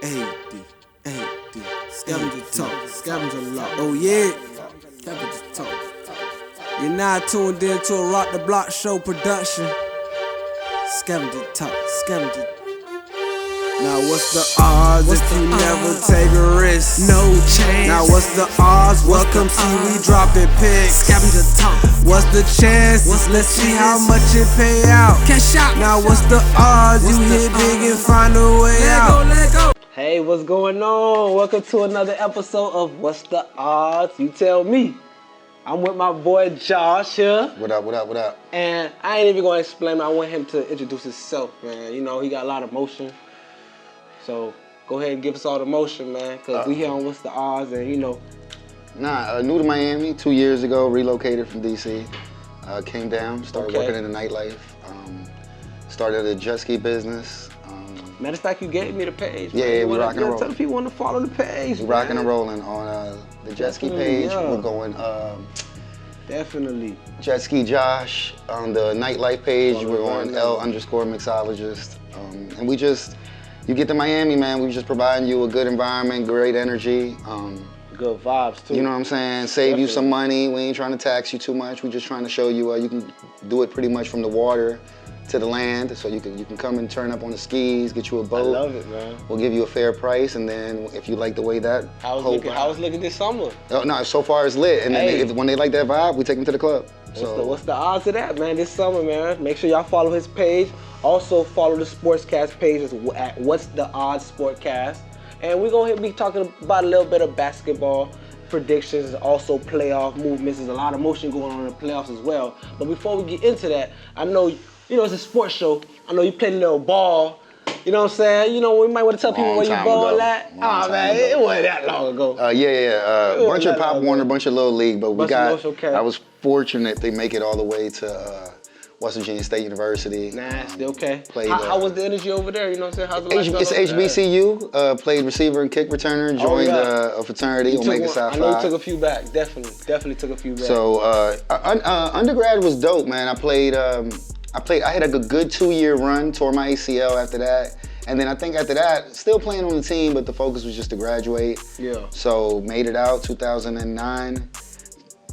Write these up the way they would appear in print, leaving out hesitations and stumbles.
A-D, A-D, scavenger talk, scavenger law. Oh yeah, scavenger talk. You're now tuned in to a Rock the Block show production. Scavenger talk, scavenger. Now what's the odds if you never take a risk? No chance. Now what's the odds? Welcome see we dropping picks. Scavenger talk. What's the chances? Let's see how much it pay out. Cash out. Now what's the odds? You hit big and find a way out. Let go. Hey, what's going on? Welcome to another episode of What's the Odds? You tell me. I'm with my boy Josh here. What up, what up, what up? And I ain't even gonna explain. I want him to introduce himself, man. You know, he got a lot of motion. So go ahead and give us all the motion, man, because we here on What's the Odds, and you know. New to Miami 2 years ago, relocated from DC. Came down, started working in the nightlife. Started a jet ski business. Matter of fact, you gave me the page. Yeah, we rocking and rolling. Tell the people want to follow the page. We rocking and rolling on the jet ski page. Yeah. We're going. Definitely. Jet ski Josh on the nightlife page. We're on L_mixologist. And we just. You get to Miami, man, we just providing you a good environment, great energy. Good vibes, too. You know what I'm saying? Save you some money. We ain't trying to tax you too much. We just trying to show you you can do it pretty much from the water to the land. So you can come and turn up on the skis, get you a boat. I love it, man. We'll give you a fair price, and then if you like the way that How's looking this summer? No, so far it's lit. And then when they like that vibe, we take them to the club. What's the odds of that, man, this summer, man? Make sure y'all follow his page. Also follow the Sportscast page at What's the Odds Sportcast. And we're going to be talking about a little bit of basketball predictions, also playoff movements. There's a lot of motion going on in the playoffs as well. But before we get into that, I know, it's a sports show. I know you played a little ball. You know what I'm saying? We might want to tell people where you ball at. Oh, man, it wasn't that long ago. Bunch of Pop Warner, bunch of Little League, but I was fortunate to make it all the way to West Virginia State University. Still okay. How was the energy over there? You know what I'm saying? It's HBCU. Played receiver and kick returner. Joined a fraternity, Omega Psi Phi. I know you took a few back. Definitely took a few back. So undergrad was dope, man. I had a good 2-year run. Tore my ACL after that. And then I think after that, still playing on the team, but the focus was just to graduate. Yeah. So made it out 2009.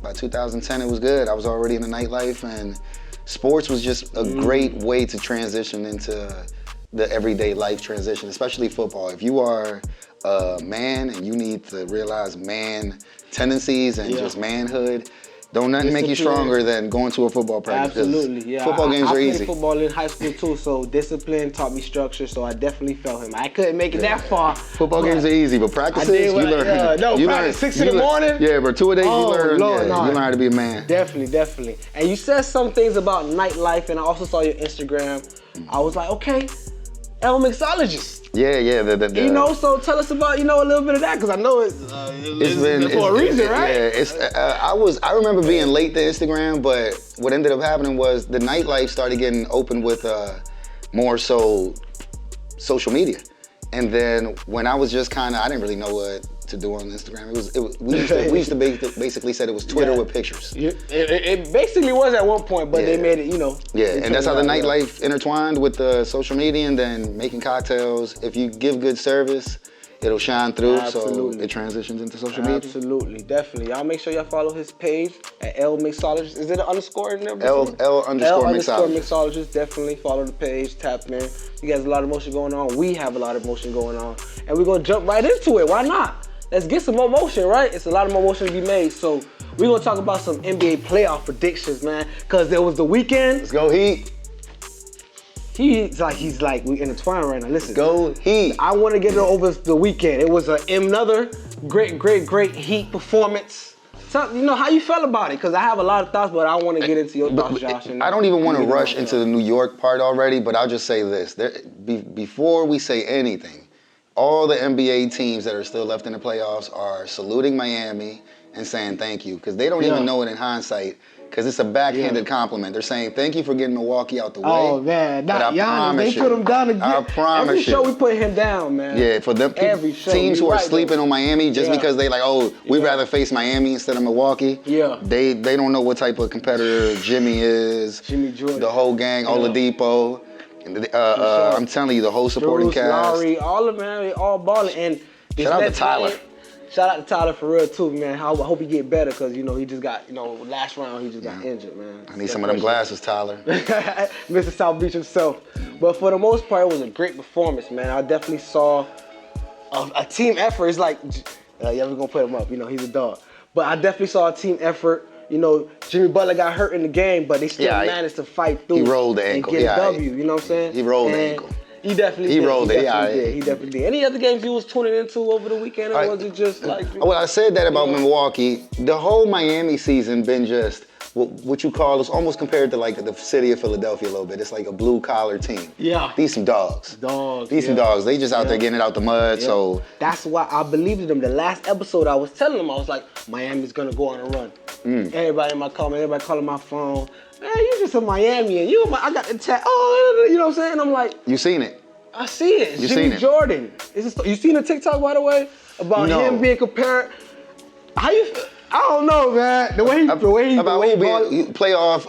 By 2010, it was good. I was already in the nightlife, and sports was just a great way to transition into the everyday life transition, especially football. If you are a man and you need to realize man tendencies and just manhood, don't nothing make you stronger than going to a football practice. Absolutely, yeah. Football games are easy. I played football in high school too, so discipline taught me structure, so I definitely felt him. I couldn't make it that far. Football games are easy, but practices, you learn. Practice 6 in the morning? Yeah, but 2 a days you learn. You learn how to be a man. Definitely. And you said some things about nightlife, and I also saw your Instagram. I was like, okay, L_mixologist. Yeah. So tell us about, a little bit of that, because I know it's been for a reason, right? Yeah, I remember being late to Instagram, but what ended up happening was the nightlife started getting open with more so social media. And then when I was just I didn't really know what to do on Instagram. We used to basically said it was Twitter with pictures. It basically was at one point, but they made it, Yeah, and that's how the nightlife intertwined with the social media, and then making cocktails. If you give good service, it'll shine through. Absolutely. So it transitions into social media. Absolutely, definitely. Y'all make sure y'all follow his page at L_mixologist. Is it an underscore in there? L_mixologist. Definitely follow the page, tap in. You guys have a lot of motion going on. We have a lot of motion going on. And we're going to jump right into it. Why not? Let's get some more motion, right? It's a lot of more motion to be made. So we're going to talk about some NBA playoff predictions, man. Because there was the weekend. Let's go Heat. He's like we intertwined right now. Listen. Go Heat. I want to get it over the weekend. It was another great Heat performance. So, how you felt about it? Because I have a lot of thoughts, but I want to get into your thoughts, Josh. I don't even want to rush into the New York part already, but I'll just say this. Before we say anything, all the NBA teams that are still left in the playoffs are saluting Miami and saying thank you, because they don't even know it in hindsight, because it's a backhanded compliment. They're saying thank you for getting Milwaukee out the way. Oh, man. Not Giannis. They put him down again. I promise Every show we put him down, man. Yeah, for them teams who are sleeping on Miami just because they we'd rather face Miami instead of Milwaukee. Yeah. They don't know what type of competitor Jimmy is. Jimmy Jordan. The whole gang, Oladipo. I'm telling you, the whole supporting Bruce, cast. Lowry, all of them, man, they all balling. And Shout out to Tyler. Shout out to Tyler for real too, man. I hope he get better because he just got last round he just got injured, man. I need some of them glasses, Tyler. Mr. South Beach himself. But for the most part, it was a great performance, man. I definitely saw a team effort. It's like, yeah, we're gonna put him up. He's a dog. But I definitely saw a team effort. Jimmy Butler got hurt in the game, but they still managed to fight through. He rolled the ankle. And get a W. You know what I'm saying? He rolled the ankle. He definitely did. He definitely did. Any other games you was tuning into over the weekend, or was it just like? Well, I said that about Milwaukee. The whole Miami season been just what you call is almost compared to like the city of Philadelphia a little bit. It's like a blue collar team. Yeah. These some dogs. These some dogs. They just out there getting it out the mud. Yeah. So that's why I believed in them. The last episode, I was telling them, I was like, Miami's gonna go on a run. Everybody in my comment, everybody calling my phone. Man, you just a Miami, and I got the chat. Oh, you know what I'm saying? I'm like, you seen it? I see it. You Jimmy Jordan. You seen the TikTok, by the way, about him being compared? How you feel? I don't know, man. The way he playoff.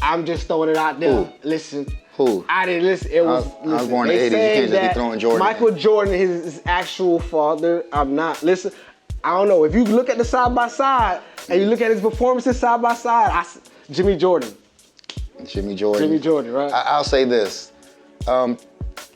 I'm just throwing it out there. Who? Listen. Who? I didn't listen. It was. I was born in the 80s. You can't just be throwing Jordan. Michael Jordan, his actual father. I'm not. Listen. I don't know. If you look at the side by side and you look at his performances side by side, Jimmy Jordan. Jimmy Jordan, right? I'll say this.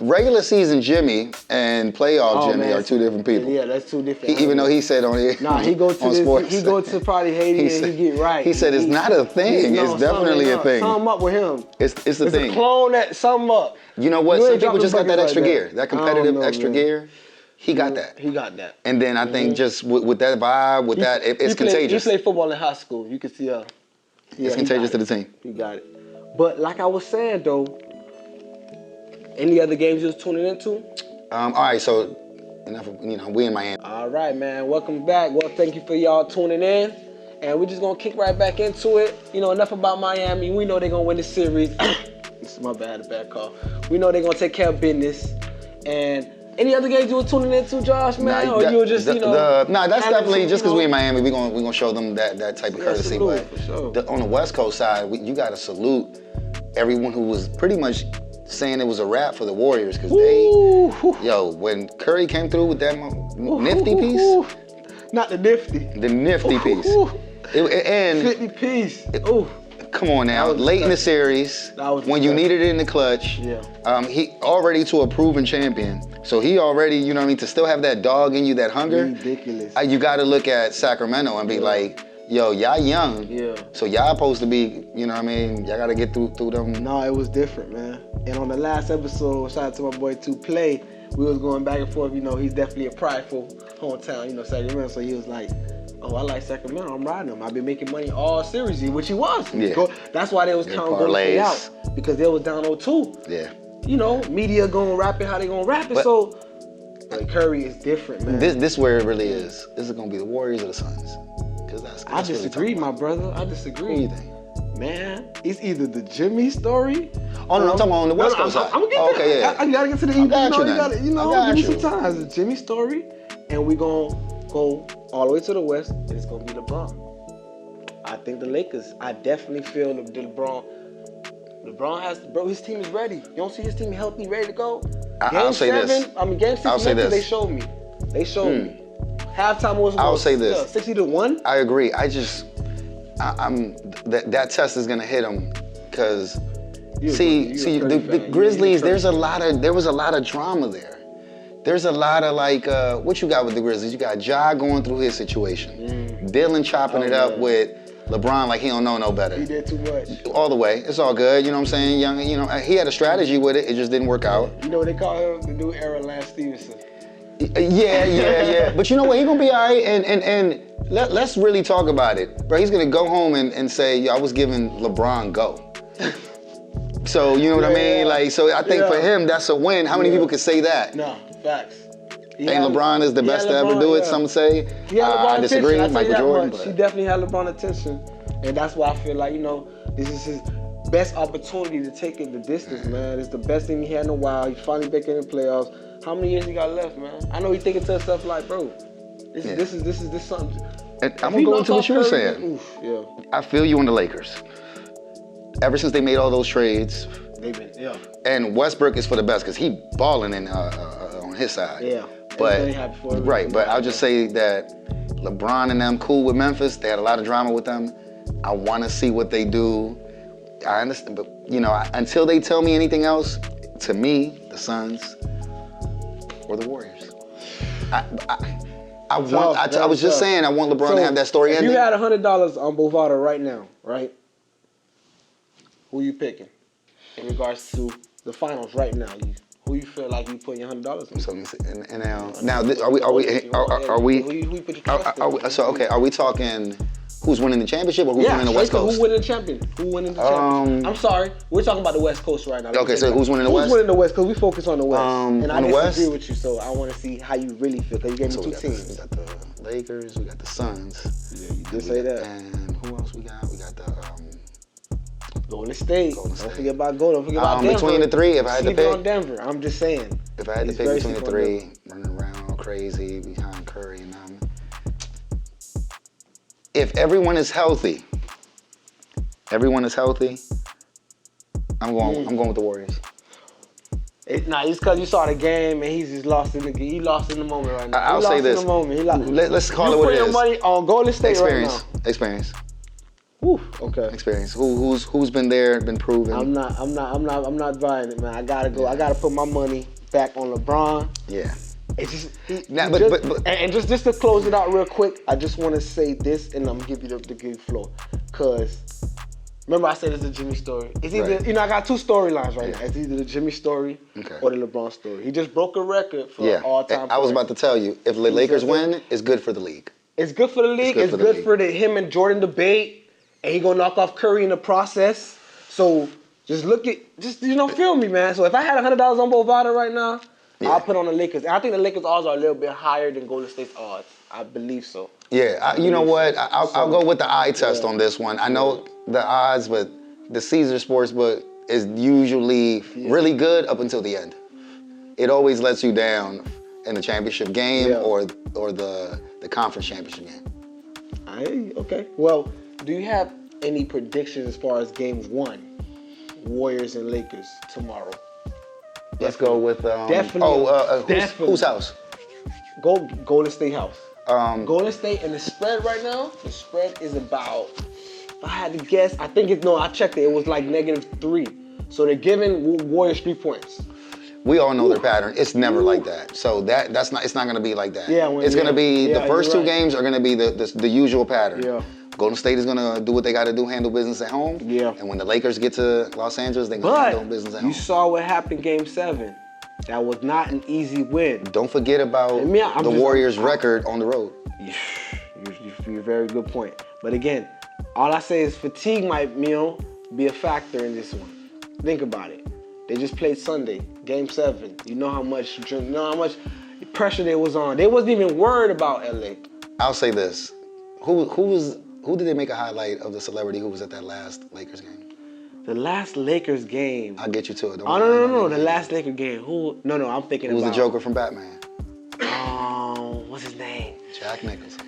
Regular season Jimmy and playoff Jimmy are two different people. Yeah, that's two different. Even though he said on here, he go to probably Haiti and he get right. He said it's not a thing. It's definitely a thing. Sum up with him. It's the thing. It's a clone that sum up. You know what? Some people just got that extra gear, that competitive extra gear. He got that. He got that. And then I think just with that vibe, it's contagious. You played football in high school. You can see it's contagious to the team. He got it. But like I was saying though, any other games you was tuning into? All right, so enough of, we in Miami. All right, man. Welcome back. Well, thank you for y'all tuning in. And we're just gonna kick right back into it. Enough about Miami. We know they're gonna win the series. This is my bad call. We know they're gonna take care of business. And any other games you were tuning into, Josh, man? Or you were just, that's definitely, just because we in Miami, we're gonna show them that type of courtzy. Salute, but sure. On the West Coast side, you gotta salute everyone who was pretty much saying it was a wrap for the Warriors, because when Curry came through with that nifty piece. Not the nifty. The nifty piece. And 50 piece. Come on now, late in the series, when you needed it in the clutch, he already to a proven champion. So he already, to still have that dog in you, that hunger. Ridiculous. You got to look at Sacramento and be like, yo, y'all young. Yeah. So y'all supposed to be, Y'all got to get through them. No, it was different, man. And on the last episode, shout out to my boy 2Play, we was going back and forth. He's definitely a prideful hometown, Sacramento. So he was like, oh, I like Sacramento. I'm riding them. I've been making money all series, which he was. Yeah. That's why they was counting going to pay out, because they was down 0-2. Yeah. Media gonna rap it how they gonna rap it. But, so Curry is different, man. This where it really is. This is gonna be the Warriors or the Suns. I disagree, my brother. I disagree. What do you think? Man, it's either the Jimmy story. Oh no, I'm talking on the West Coast side. I'm gonna get okay, yeah. I gotta get to the East. I got give me some time. It's the Jimmy story, and we gonna go all the way to the West, and it's gonna be LeBron. I think the Lakers. I definitely feel the LeBron. LeBron has, his team is ready. You don't see his team healthy, ready to go? I'll say this. Game 6, they showed me. Halftime was I'll say this. 60-1. I agree. That test is gonna hit him, because the Grizzlies. There was a lot of drama there. There's a lot of what you got with the Grizzlies. You got Ja going through his situation. Dylan chopping it up with LeBron like he don't know no better. He did too much. All the way. It's all good. You know what I'm saying? Young. He had a strategy with it. It just didn't work out. You know what they call him? The new era Lance Stevenson. Yeah. But you know what? He gonna be all right. And let's really talk about it, bro. He's gonna go home and say, I was giving LeBron go. So you know what I mean? So I think for him that's a win. How many people could say that? No, facts. LeBron is the best to ever do it. Some say. I disagree. Michael Jordan. He definitely had LeBron attention, and that's why I feel like this is his best opportunity to take it the distance, man. It's the best thing he had in a while. He's finally back in the playoffs. How many years he got left, man? I know he's thinking to himself like, bro, this is something. And I'm gonna go into what you were saying. Yeah. I feel you on the Lakers. ever since they made all those trades. They've been, yeah. And Westbrook is for the best because he balling on his side. Yeah. But right, but I'll just say that LeBron and them cool with Memphis. They had a lot of drama with them. I want to see what they do. I understand, but until they tell me anything else, to me, the Suns or the Warriors. I was just saying I want LeBron to have that story ending. If you had $100 on Bovada right now, right? Who you picking in regards to the finals right now? Who you feel like you putting your $100 on? So let me see. And now are we talking who's winning the championship or who's winning the West Coast? Who winning the championship? I'm sorry, we're talking about the West Coast right now. Okay, so who's winning the West? Who's winning the West? Because we focus on the West. And I disagree West? with you, so I want to see how you really feel. Because you gave me two teams. We got the Lakers, we got the Suns. Yeah, you did say that. And who else we got? We got the Golden State. Don't forget about Golden. Don't forget about Denver. Between the three, if I had to pick. on Denver. I'm just saying. If I had to pick between the three, running around all crazy behind Curry and them. If everyone is healthy, I'm going with the Warriors. It's because you saw the game and he's just lost in the game. He lost in the moment right now. I'll say this. In the moment. Let's call it what it is. You put your money on Golden State right now. Experience. Whew, okay. Experience. Who's been there, been proven? I'm not buying it, man. I gotta go. I gotta put my money back on LeBron. Yeah. It's just just to close it out real quick, I just want to say this, and I'm gonna give you the good flow, cause remember I said it's a Jimmy story. It's either I got two storylines right now. It's either the Jimmy story or the LeBron story. He just broke a record for all-time. I was about to tell you, if the Lakers win, it's good for the league. It's good for the league. It's good for him and Jordan debate, and he gonna knock off Curry in the process. So just feel me, man. So if I had $100 on Bovada right now. Yeah. I'll put on the Lakers. And I think the Lakers' odds are a little bit higher than Golden State's odds. I believe so. Yeah, you know what? I'll go with the eye test on this one. I know the odds, but the Caesar Sportsbook is usually really good up until the end. It always lets you down in the championship game or the conference championship game. Okay. Well, do you have any predictions as far as game 1, Warriors and Lakers tomorrow? Let's go with whose house? Golden State house. Golden State and the spread right now. The spread is about. If I had to guess, I think I checked it. It was like -3. So they're giving Warriors 3 points. We all know their pattern. It's never like that. So that's not. It's not going to be like that. It's going to be the first two games are going to be the usual pattern. Yeah. Golden State is going to do what they got to do, handle business at home. Yeah. And when the Lakers get to Los Angeles, they're going to handle business at home. You saw what happened in Game 7. That was not an easy win. Don't forget about the Warriors' record on the road. You're a very good point. But again, all I say is fatigue might be a factor in this one. Think about it. They just played Sunday, Game 7. You know how much pressure they was on. They wasn't even worried about LA. I'll say this. Who did they make a highlight of the celebrity who was at that last Lakers game? The last Lakers game. I'll get you to it. No. The last Lakers game. I'm thinking Who's the Joker from Batman? What's his name? Jack Nicholson.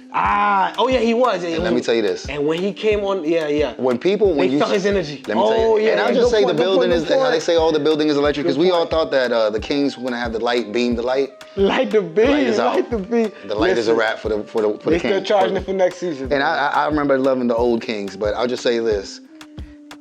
He was. And let me tell you this. And when he came on, When you felt his energy. Let me tell you. And I'll just say the building is, how they say all the building is electric, because we all thought that the Kings were going to have the light beam the light. Light the beam. Light is out. Light the beam. The light is a wrap for the Kings. They're still charging it for next season. And I remember loving the old Kings, but I'll just say this.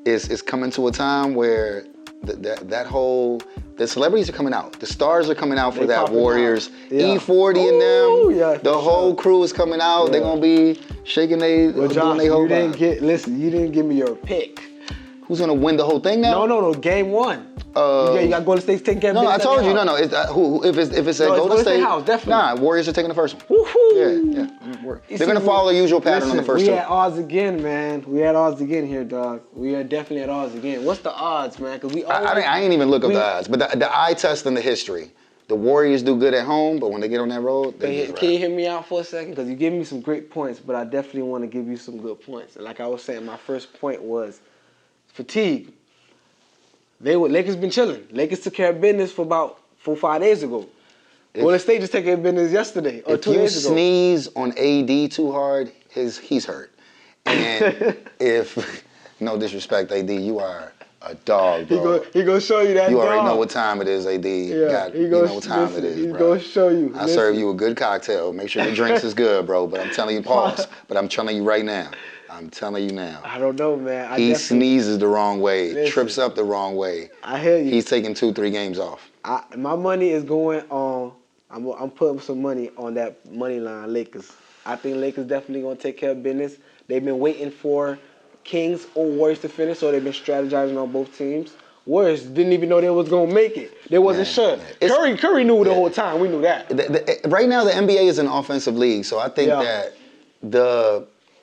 It's coming to a time where the celebrities are coming out. The stars are coming out for that Warriors. E40 and them. Yeah, the whole crew is coming out. Yeah. They're going to be shaking their whole vibe. You didn't give me your pick. Who's going to win the whole thing now? No. Game 1. You got Golden State taking care of business. I told you. No. If it's at Golden State house, definitely. Warriors are taking the first one. Woohoo! Yeah. They're going to follow the usual pattern on the first two. We at odds again, man. We at odds again here, dog. We are definitely at odds again. What's the odds, man? Because I ain't even look up the odds, but the eye test and the history. The Warriors do good at home, but when they get on that road, Can you hear me out for a second? Because you gave me some great points, but I definitely want to give you some good points. And like I was saying, my first point was fatigue. Lakers been chilling. Lakers took care of business for about 4 or 5 days ago. Golden State just took care of business yesterday or 2 days ago. If you sneeze on AD too hard, he's hurt. And if No disrespect, AD. You are a dog, bro. He gonna show you that. You dog. already know what time it is, AD. Yeah, you know what time it is, He's bro. gonna show you. I serve you a good cocktail. Make sure your drinks is good, bro. But I'm telling you, pause. But I'm telling you right now. I'm telling you now. I don't know, man. He sneezes the wrong way, trips up the wrong way. I hear you. He's taking 2-3 games off. My money is going on. I'm putting some money on that money line, Lakers. I think Lakers definitely gonna take care of business. They've been waiting for Kings or Warriors to finish, so they've been strategizing on both teams. Warriors didn't even know they was gonna make it. They wasn't sure. Curry knew the whole time. We knew that. Right now, the NBA is an offensive league, so I think that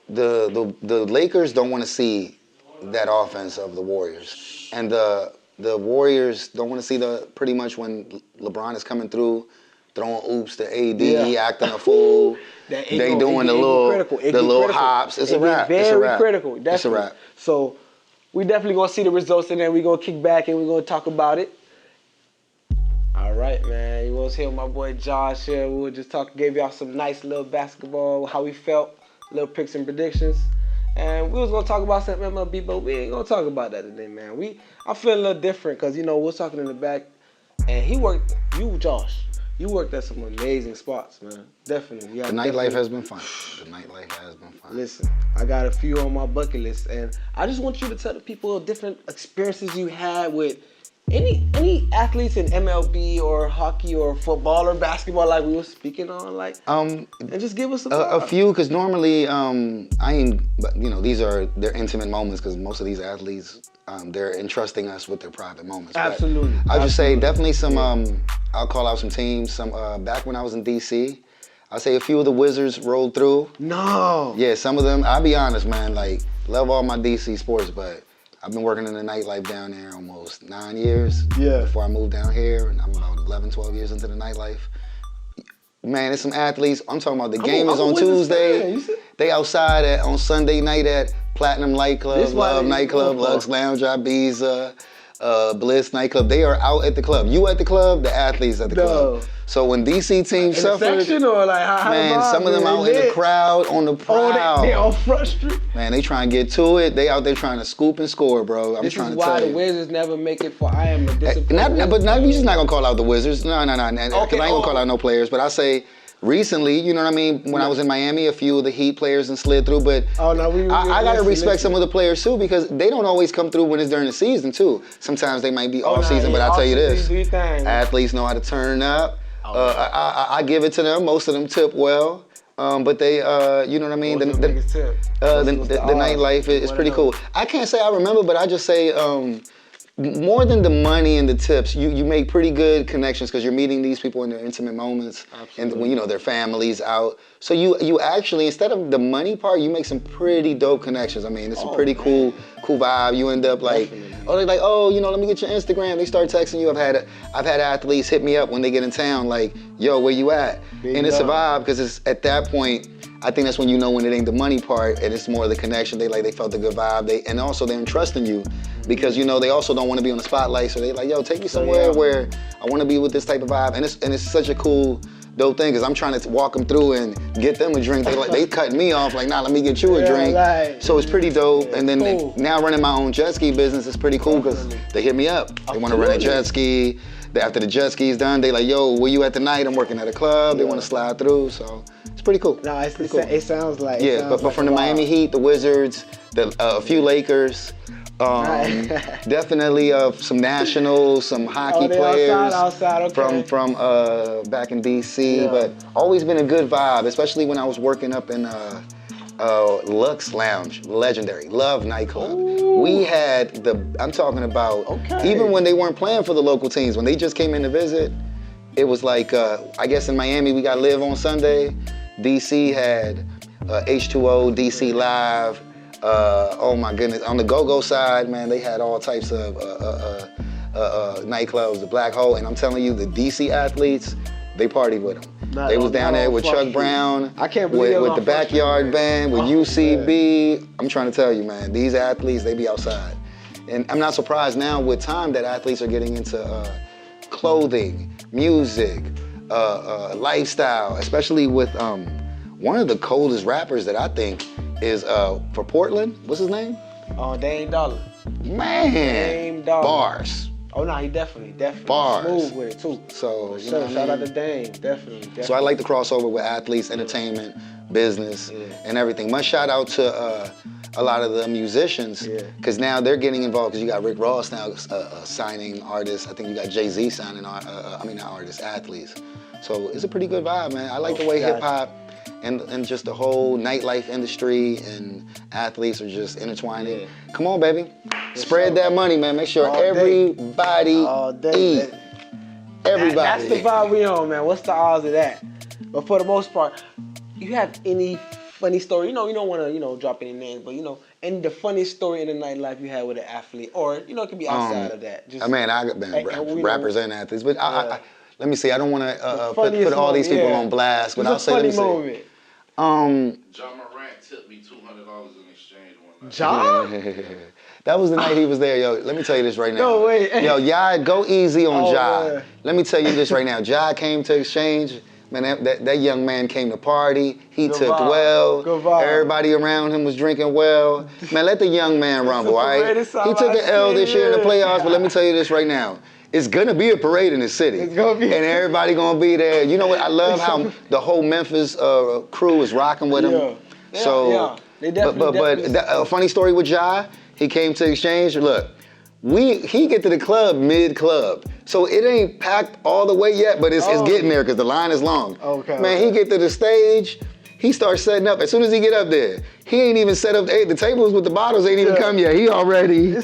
the Lakers don't want to see that offense of the Warriors, and the Warriors don't want to see pretty much when LeBron is coming through, throwing oops to AD, he acting a fool. They doing the little hops. It's a wrap. Very critical. Definitely. It's a wrap. So we definitely gonna see the results, and then we gonna kick back and we gonna talk about it. All right, man. You was here with my boy Josh here. We were just gave y'all some nice little basketball, how we felt, little picks and predictions. And we was gonna talk about some MLB, but we ain't gonna talk about that today, man. I feel a little different because we was talking in the back, and Josh. You worked at some amazing spots, man. Definitely. The nightlife has been fun. Listen, I got a few on my bucket list, and I just want you to tell the people different experiences you had with any athletes in MLB or hockey or football or basketball, like we were speaking on, and just give us a few, because normally I ain't. They're intimate moments because most of these athletes. They're entrusting us with their private moments. Absolutely. I'll just say definitely some, I'll call out some teams. Back when I was in DC, I'll say a few of the Wizards rolled through. No. Yeah, some of them, I'll be honest, man, love all my DC sports, but I've been working in the nightlife down there almost 9 years. Yeah. Before I moved down here, and I'm about 11, 12 years into the nightlife. Man, there's some athletes. I'm talking about the game is on Tuesday. They outside on Sunday night at Platinum Nightclub, Love Nightclub, Lux Lounge, Ibiza, Bliss Nightclub. They are out at the club. You at the club, the athletes at the club. So when DC teams suffered, section or man, some of them out in the crowd on the prowl. They on Front Street. Man, they trying to get to it. They out there trying to scoop and score, bro. I'm trying to tell you. This is why the Wizards never make it for I am a disappointment. But now you just not gonna call out the Wizards. No. Because I ain't gonna call out no players. But I say recently, you know what I mean? When I was in Miami, a few of the Heat players and slid through. But I gotta respect some of the players too, because they don't always come through when it's during the season too. Sometimes they might be off season, but I tell you this, athletes know how to turn up. I give it to them. Most of them tip well. But they, you know what I mean? The nightlife is pretty cool. I can't say I remember, but I just say more than the money and the tips, you make pretty good connections because you're meeting these people in their intimate moments. Absolutely. And when their families out. So you actually, instead of the money part, you make some pretty dope connections. I mean, it's a pretty cool vibe. You end up they're like, let me get your Instagram. They start texting you. I've had athletes hit me up when they get in town, like, yo, where you at? And it's a vibe because it's at that point. I think that's when you know when it ain't the money part and it's more the connection. They felt a good vibe. And also they're entrusting you because they also don't want to be on the spotlight. So they like, yo, take me somewhere where I want to be with this type of vibe. And it's such a cool, dope thing because I'm trying to walk them through and get them a drink. They cutting me off like, nah, let me get you a drink. Right. So it's pretty dope. And then now running my own jet ski business is pretty cool because they hit me up. They want to run a jet ski. After the jet ski's done, they like, yo, where you at tonight? I'm working at a club. They want to slide through. So it's pretty cool. No, it's pretty cool. It sounds like. Yeah, but from the Miami Heat, the Wizards, a few Lakers, definitely some Nationals, some hockey players outside, okay. from back in DC. But always been a good vibe, especially when I was working up in Lux Lounge, legendary, Love Nightclub. Ooh. We had I'm talking about, even when they weren't playing for the local teams, when they just came in to visit, it was like, I guess in Miami we got Live on Sunday, DC had H2O, DC Live, oh my goodness, on the go-go side, man, they had all types of nightclubs, the Black Hole, and I'm telling you, the DC athletes, they partied with them. They was down there with Chuck Brown, I can't believe with the Backyard Band, with UCB. Man. I'm trying to tell you, man, these athletes, they be outside. And I'm not surprised now with time that athletes are getting into clothing, music, lifestyle, especially with one of the coldest rappers that I think is for Portland. What's his name? Dame Dollar. Man. Dame Dollar. Bars. Oh no, he definitely Bars. smooth with it too. So you So know shout out to Dame, definitely. So I like to cross over with athletes, entertainment, business, and everything. Much shout out to a lot of the musicians, because now they're getting involved. Because you got Rick Ross now signing artists. I think you got Jay-Z signing not artists, athletes. So it's a pretty good vibe, man. I like the way hip hop and just the whole nightlife industry and athletes are just intertwining. Yeah. Come on, baby. Spread that money, man. Make sure everybody eat. Everybody. That's the vibe we on, man. What's the odds of that? But for the most part, you have any funny story? You know, you don't want to, drop any names, but any the funniest story in the nightlife you had with an athlete, or it could be outside of that. Just, rappers and athletes, but let me see. I don't want to put all these people on blast, but I'll say, let me see. John Morant tipped me $200 in exchange one night. John? That was the night he was there, yo. Let me tell you this right now. No way. Yo, Ja, go easy on Ja. Let me tell you this right now. Ja came to exchange. Man, that young man came to party. He took well. Good vibe. Everybody around him was drinking well. Man, let the young man rumble, all right? He took an L this year in the playoffs, but let me tell you this right now. It's gonna be a parade in the city. It's gonna be. And everybody gonna be there. You know what? I love how the whole Memphis crew is rocking with him. So, They definitely, but a funny story with Ja, he came to exchange. Look, he get to the club mid-club. So it ain't packed all the way yet, but it's getting there because the line is long. Man, he get to the stage, he starts setting up. As soon as he get up there, he ain't even set up, the tables with the bottles ain't even come yet. He already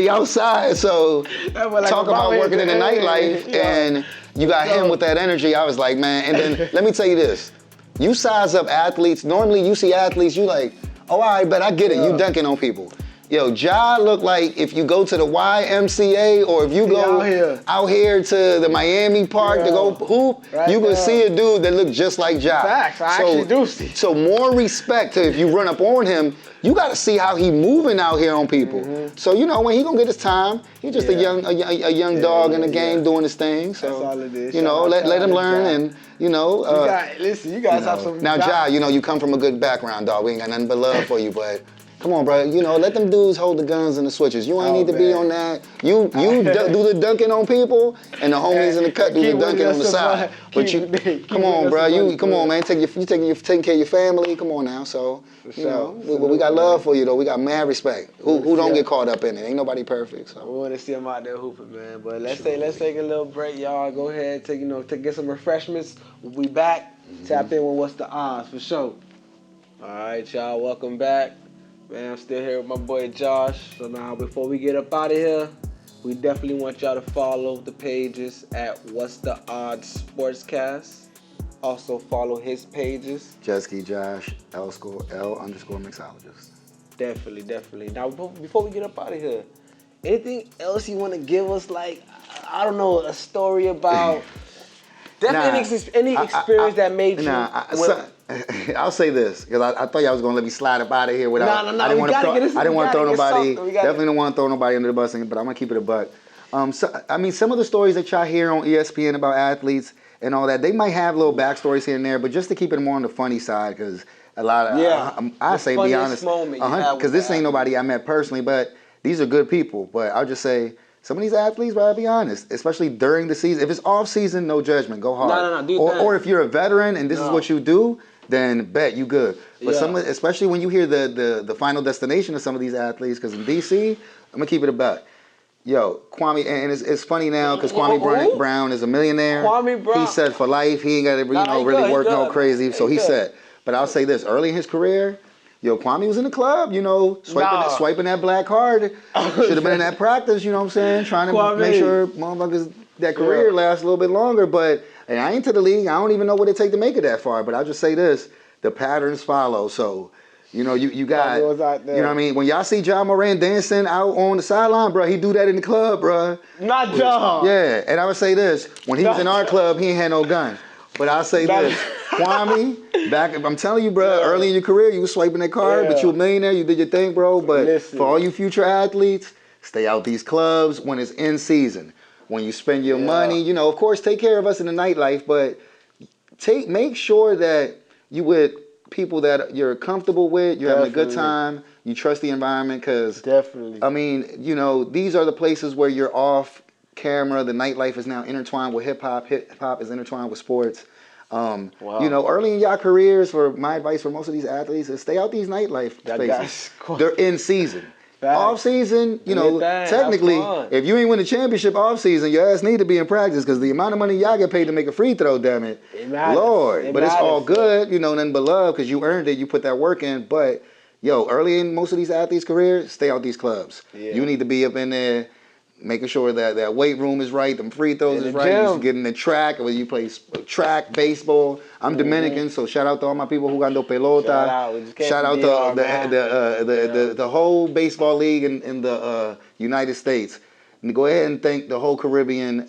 outside. So talk about working in the nightlife, and you got him with that energy. I was like, man, and then let me tell you this. You size up athletes, normally you see athletes, you like, oh, all right, but I get it, you dunking on people. Yo, Ja look like if you go to the YMCA or if you go out here to the Miami Park to go hoop, you can see a dude that look just like Ja. Facts, I actually do see. So more respect to if you run up on him, you got to see how he moving out here on people. So when he gonna get his time, he's just a young dog in the game doing his thing. So that's all it is. Let him learn and you guys have some. Now Ja, you come from a good background, dog. We ain't got nothing but love for you, but. Come on, bro. Let them dudes hold the guns and the switches. You ain't need to be on that. You do the dunking on people, and the homies in the cut do the dunking on the side. But come on, bro. Come on, man. Taking care of your family. Come on now. So we got love for you though. We got mad respect. Who don't get caught up in it? Ain't nobody perfect. So we want to see them out there hooping, man. But let's take a little break, y'all. Go ahead, to get some refreshments. We'll be back. Tap in with What's the Odds for sure. All right, y'all. Welcome back. Man, I'm still here with my boy Josh. So now, before we get up out of here, we definitely want y'all to follow the pages at What's the Odds Sportscast. Also follow his pages. Jesky Josh L_mixologist. Definitely. Now, before we get up out of here, anything else you want to give us? Like, I don't know, a story about any experience that made you. I'll say this because I thought y'all was gonna let me slide up out of here without. No. I didn't want to throw nobody. Definitely don't want to throw nobody under the bus, but I'm gonna keep it a buck. Some of the stories that y'all hear on ESPN about athletes and all that, they might have little backstories here and there, but just to keep it more on the funny side, because a lot of I say be honest, because this ain't nobody I met personally, but these are good people. But I'll just say. Some of these athletes, but I'll be honest, especially during the season. If it's off season, no judgment, go hard. No, or if you're a veteran and this is what you do, then bet you good. But especially when you hear the final destination of some of these athletes, because in DC, I'm gonna keep it a buck. Yo, Kwame, and it's funny now because Kwame Brown is a millionaire. Kwame Brown. He's set for life. He ain't got to really work no crazy, so he's set. But I'll say this: early in his career. Yo, Kwame was in the club, swiping that black card. Should have been in that practice, you know what I'm saying? Trying to make sure motherfuckers, that career lasts a little bit longer. But hey, I ain't to the league. I don't even know what it take to make it that far. But I'll just say this, the patterns follow. So, you got, you know what I mean? When y'all see John Morant dancing out on the sideline, bro, he do that in the club, bro. Not John. Yeah, and I would say this, when he was in our club, he ain't had no gun. But I'll say this, Kwame, I'm telling you, bro, early in your career, you was swiping that card, but you a millionaire, you did your thing, bro. But for all you future athletes, stay out these clubs when it's in season. When you spend your money, of course, take care of us in the nightlife, but make sure that you with people that you're comfortable with, you're having a good Definitely. time, you trust the environment, because Definitely. I mean, you know, these are the places where you're off camera. The nightlife is now intertwined with hip hop. Hip hop is intertwined with sports. Wow. You know, early in your careers, for my advice for most of these athletes is stay out these nightlife spaces. They're in season. Facts. Off season, you know, That, technically, have fun. if you ain't win the championship off season, your ass need to be in practice, because the amount of money y'all get paid to make a free throw, damn it, matters. Lord. It But it's all matters. good, you know, nothing but love, because you earned it, you put that work in. But yo, early in most of these athletes' careers, stay out these clubs. Yeah. You need to be up in there, making sure that that weight room is right, them free throws In is the right. You gym. should get in the track, whether you play track, baseball. I'm Dominican, so shout out to all my people who got no pelota. Shout out. We just came Shout from out to DR, the whole baseball league in the United States. And go ahead and thank the whole Caribbean,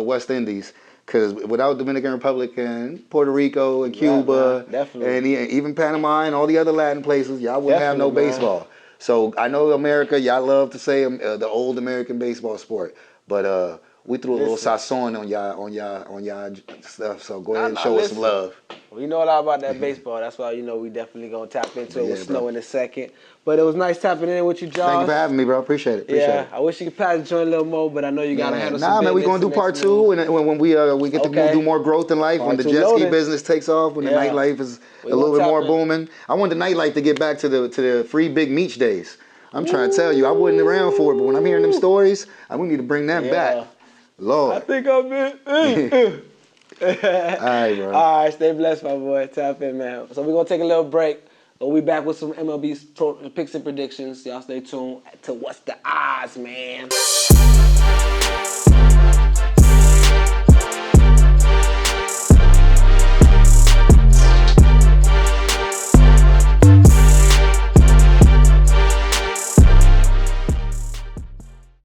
West Indies. Because without Dominican Republic and Puerto Rico and Cuba, man. Definitely. and even Panama and all the other Latin places, y'all wouldn't have no Definitely, man. baseball. So I know America, y'all love to say the old American baseball sport, but we threw a little sazon on y'all stuff. So go ahead and show us some love. We know a lot about that baseball. That's why, you know, we definitely gonna tap into it Yeah, with Snow bro. in a second. But it was nice tapping in with you, Josh. Thank you for having me, bro. Appreciate it. Yeah, I wish you could pass the joint a little more, but I know you gotta handle some Nah, man, we're business gonna do and part next two moves. when we get to do more growth in life, when Part the two jet ski loaded. business takes off, when the Yeah. nightlife is We a little gonna bit more tap in. booming. I want the nightlife to get back to the free Big Meech days. I'm trying to tell you, I wasn't around for it, but when I'm hearing them stories, we need to bring that back. Lord. I think I'm in. All right, bro. All right, stay blessed, my boy. Tap in, man. So we're going to take a little break. We'll be back with some MLB picks and predictions. Y'all stay tuned to What's the Odds, man.